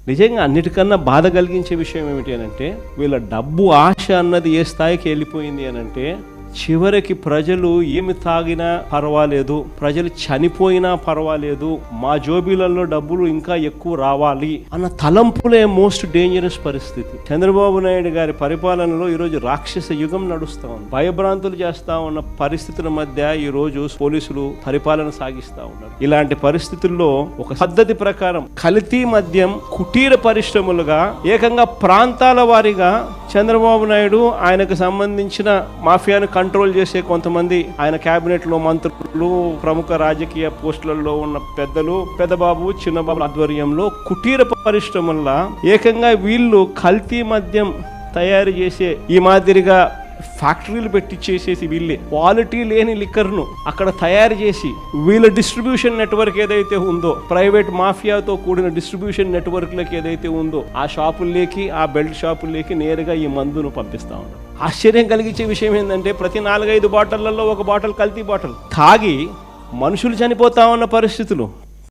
నిజంగా అన్నిటికన్నా బాధ కలిగించే విషయం ఏమిటి అనంటే, వీళ్ళ డబ్బు ఆశ అన్నది ఏ స్థాయికి వెళ్ళిపోయింది అనంటే, చివరికి ప్రజలు ఏమి తాగినా పర్వాలేదు, ప్రజలు చనిపోయినా పర్వాలేదు, మా జోబీలలో డబ్బులు ఇంకా ఎక్కువ రావాలి అన్న తలంపులే మోస్ట్ డేంజరస్ పరిస్థితి. చంద్రబాబు నాయుడు గారి పరిపాలనలో ఈరోజు రాక్షస యుగం నడుస్తూ ఉంది. భయభ్రాంతులు చేస్తా ఉన్న పరిస్థితుల మధ్య ఈరోజు పోలీసులు పరిపాలన సాగిస్తూ ఉన్నారు. ఇలాంటి పరిస్థితుల్లో ఒక పద్ధతి ప్రకారం కల్తీ మద్యం కుటీర పరిశ్రమలుగా ఏకంగా ప్రాంతాల వారీగా చంద్రబాబు నాయుడు ఆయనకు సంబంధించిన మాఫియాను కంట్రోల్ చేసే కొంతమంది ఆయన కేబినెట్ లో మంత్రులు, ప్రముఖ రాజకీయ పోస్టులలో ఉన్న పెద్దలు, పెద్దబాబు చిన్నబాబు ఆధ్వర్యంలో కుటీర పరిశ్రమల్లో ఏకంగా వీళ్ళు కల్తీ మద్యం తయారు చేసే ఈ మాదిరిగా ఫ్యాక్టరీలు పెట్టి చేసేసి వీళ్ళే క్వాలిటీ లేని లిక్కర్ను అక్కడ తయారు చేసి వీళ్ళ డిస్ట్రిబ్యూషన్ నెట్వర్క్ ఏదైతే ఉందో, ప్రైవేట్ మాఫియాతో కూడిన డిస్ట్రిబ్యూషన్ నెట్వర్క్లకి ఏదైతే ఉందో ఆ షాపుల్లోకి, ఆ బెల్ట్ షాపుల్లోకి నేరుగా ఈ మందును పంపిస్తా ఉన్నారు. ఆశ్చర్యం కలిగించే విషయం ఏంటంటే, ప్రతి 4-5 బాటిళ్లలో ఒక బాటిల్ కల్తీ బాటిల్ తాగి మనుషులు చనిపోతా ఉన్న పరిస్థితులు.